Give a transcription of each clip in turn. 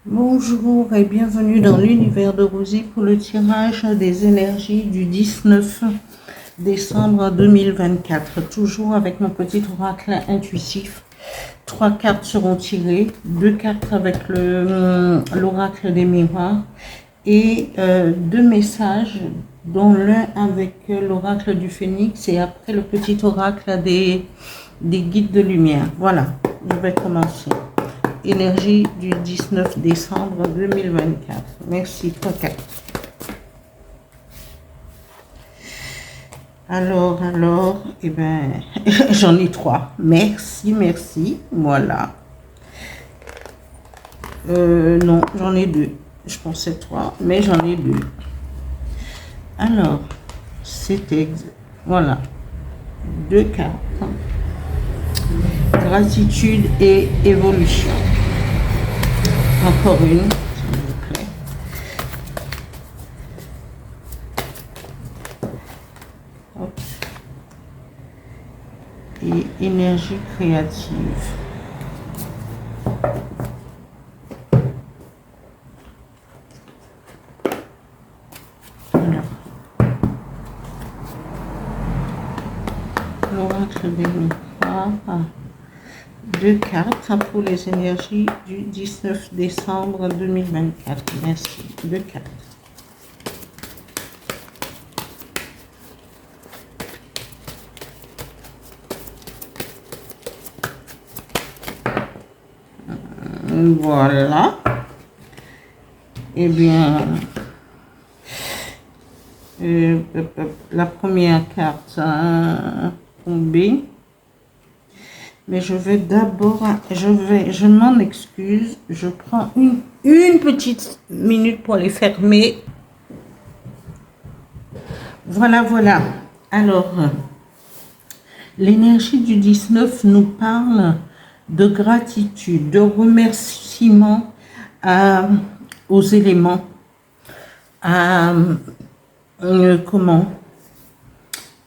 Bonjour et bienvenue dans l'univers de Rosie pour le tirage des énergies du 19 décembre 2024. Toujours avec mon petit oracle intuitif. 3 cartes seront tirées, 2 cartes avec l'oracle des miroirs et 2 messages, dont l'un avec l'oracle du phénix et après le petit oracle des guides de lumière. Voilà, je vais commencer. Énergie du 19 décembre 2024. Merci, 3 cartes. Alors, eh ben, j'en ai 3. Merci, voilà. Non, j'en ai 2. Je pensais 3, mais j'en ai 2. Alors, c'était, voilà, 2 cartes. Gratitude et évolution. Encore une, s'il vous plaît. Hop. Et énergie créative. Voilà. L'oracle des miroirs. 2 cartes pour les énergies du 19 décembre 2024. Merci. 2 cartes. Voilà. Eh bien, la première carte a tombé. Mais je vais d'abord, je m'en excuse, je prends une petite minute pour les fermer. Voilà. Alors, l'énergie du 19 nous parle de gratitude, de remerciement aux éléments,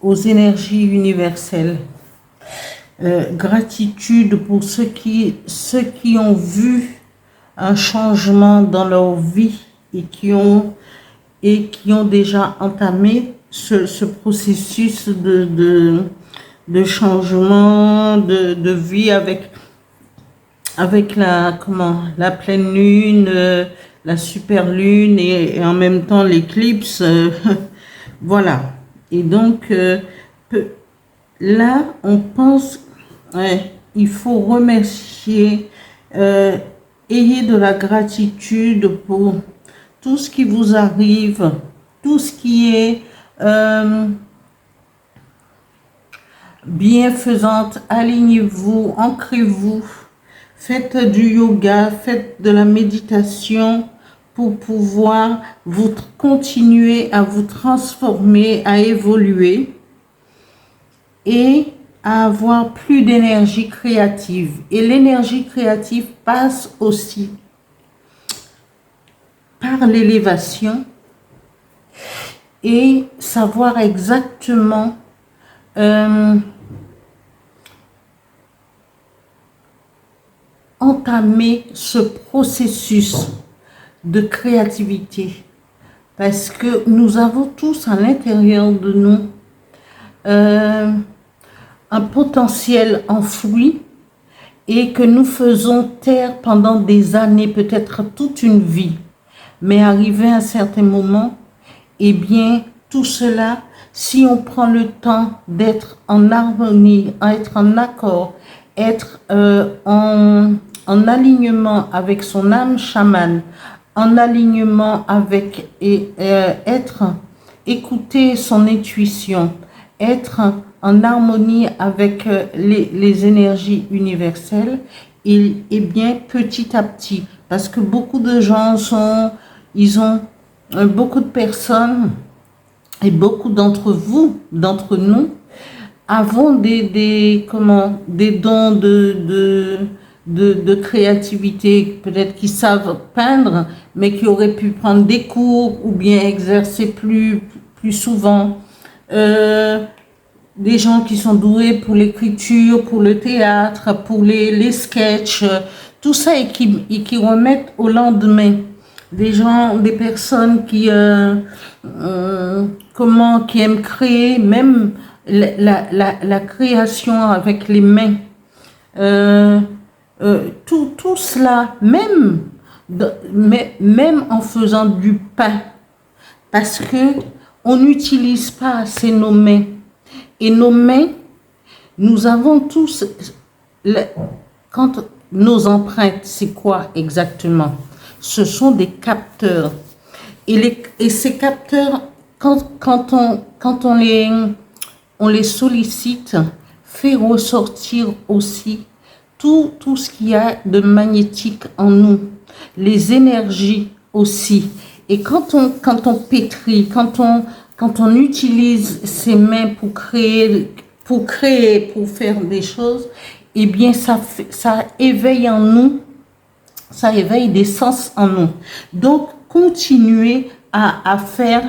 aux énergies universelles. Gratitude pour ceux qui ont vu un changement dans leur vie et qui ont déjà entamé ce processus de changement de vie avec la pleine lune, la super lune et en même temps l'éclipse. Voilà. Et donc là on pense il faut remercier, ayez de la gratitude pour tout ce qui vous arrive, tout ce qui est bienfaisante. Alignez-vous, ancrez-vous, faites du yoga, faites de la méditation pour pouvoir continuer à vous transformer, à évoluer et à avoir plus d'énergie créative. Et l'énergie créative passe aussi par l'élévation et savoir exactement entamer ce processus de créativité. Parce que nous avons tous à l'intérieur de nous un potentiel enfoui et que nous faisons taire pendant des années, peut-être toute une vie. Mais arrivé à un certain moment, eh bien, tout cela, si on prend le temps d'être en harmonie, être en accord, être en alignement avec son âme chamane, en alignement avec écouter son intuition, être en harmonie avec les énergies universelles, et bien petit à petit, parce que beaucoup de gens beaucoup de personnes et beaucoup d'entre nous, avons des dons de créativité, peut-être qui savent peindre, mais qui auraient pu prendre des cours ou bien exercer plus souvent. Des gens qui sont doués pour l'écriture, pour le théâtre, pour les sketchs, tout ça et qui remettent au lendemain. Des gens, des personnes qui qui aiment créer, même la création avec les mains. Tout cela, même en faisant du pain, parce que on n'utilise pas assez nos mains. Et nos mains, nous avons tous, quand nos empreintes, c'est quoi exactement? Ce sont des capteurs. Et ces capteurs, quand on les sollicite, fait ressortir aussi tout ce qu'il y a de magnétique en nous, les énergies aussi. Et quand on pétrit, quand on utilise ses mains pour créer, pour faire des choses, eh bien ça éveille en nous, ça éveille des sens en nous. Donc continuez à faire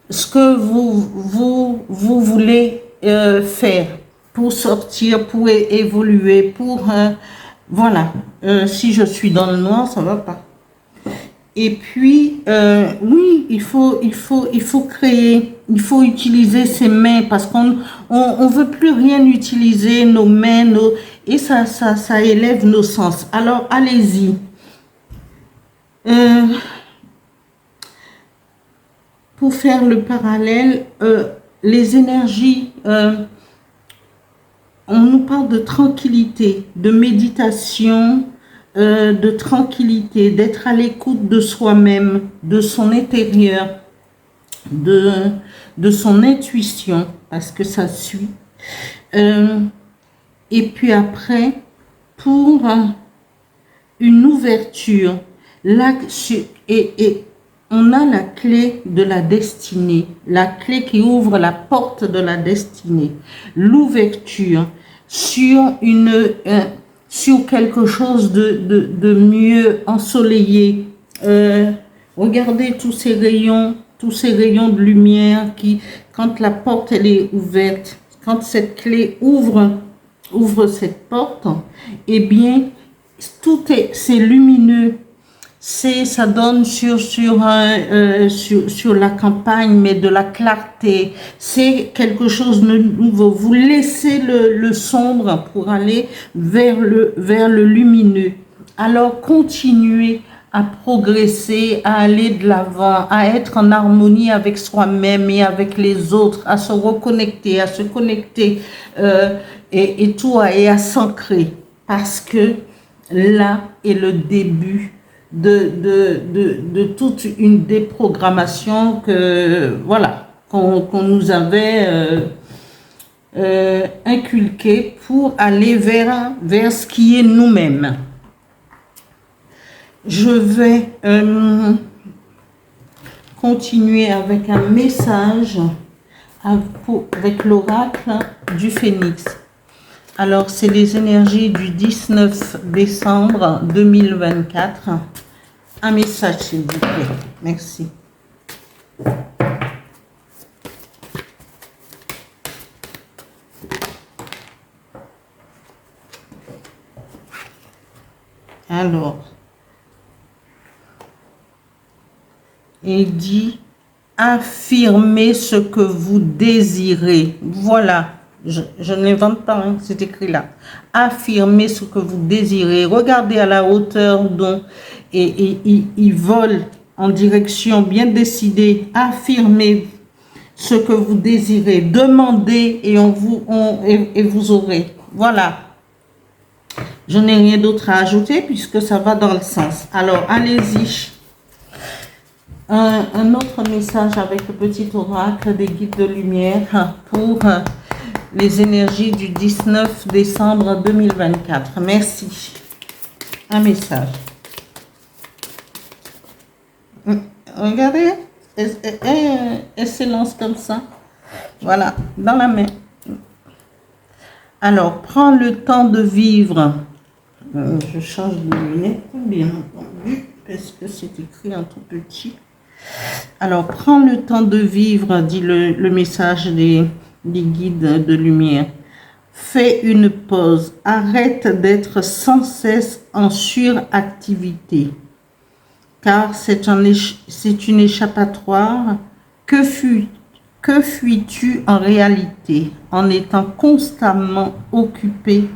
ce que vous voulez faire pour sortir, pour évoluer, pour voilà. Si je suis dans le noir, ça va pas. Et puis oui, il faut créer, il faut utiliser ses mains parce on veut plus rien utiliser, nos mains, et ça élève nos sens. Alors allez-y. Pour faire le parallèle, les énergies, on nous parle de tranquillité, de méditation, de tranquillité, d'être à l'écoute de soi-même, de son intérieur, de son intuition, parce que ça suit. Et puis après, pour une ouverture, là, et on a la clé de la destinée, la clé qui ouvre la porte de la destinée, l'ouverture sur sur quelque chose de mieux ensoleillé. Regardez tous ces rayons de lumière qui, quand la porte elle est ouverte, quand cette clé ouvre cette porte, eh bien c'est lumineux. Ça donne sur la campagne, mais de la clarté. C'est quelque chose de nouveau. Vous laissez le sombre pour aller vers le lumineux. Alors continuez à progresser, à aller de l'avant, à être en harmonie avec soi-même et avec les autres, à se reconnecter, à se connecter et à s'ancrer. Parce que là est le début de toute une déprogrammation qu'on nous avait inculquée pour aller vers ce qui est nous-mêmes. Je vais continuer avec un message avec l'oracle du Phénix. Alors, c'est les énergies du 19 décembre 2024. Un message, s'il vous plaît. Merci. Alors, il dit, affirmez ce que vous désirez. Voilà. Je ne l'invente pas, hein, c'est écrit là. Affirmez ce que vous désirez. Regardez à la hauteur dont il vole en direction bien décidée. Affirmez ce que vous désirez. Demandez et vous aurez. Voilà. Je n'ai rien d'autre à ajouter puisque ça va dans le sens. Alors, allez-y. Un autre message avec le petit oracle des guides de lumière pour les énergies du 19 décembre 2024. Merci. Un message. Regardez, elle se lance comme ça. Voilà, dans la main. Alors, prends le temps de vivre. Je change de lunettes, bien entendu, parce que c'est écrit en tout petit. Alors, prends le temps de vivre, dit le message des guides de lumière. Fais une pause. Arrête d'être sans cesse en suractivité. Car c'est une échappatoire. Que fuis-tu en réalité en étant constamment occupé?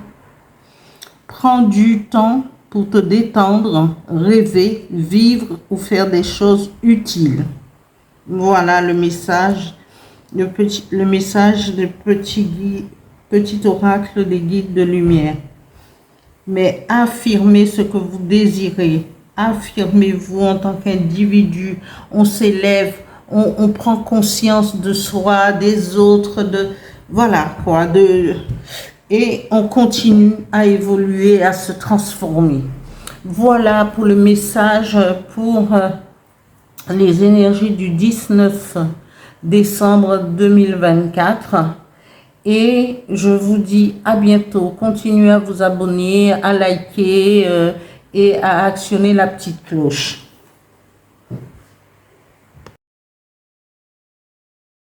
Prends du temps pour te détendre, rêver, vivre ou faire des choses utiles. Voilà le message, le message de petit oracle des guides de lumière. Mais affirmez ce que vous désirez. Affirmez-vous en tant qu'individu. On s'élève, on prend conscience de soi, des autres, voilà quoi, et on continue à évoluer, à se transformer. Voilà pour le message pour les énergies du 19 décembre 2024. Et je vous dis à bientôt. Continuez à vous abonner, à liker et à actionner la petite cloche.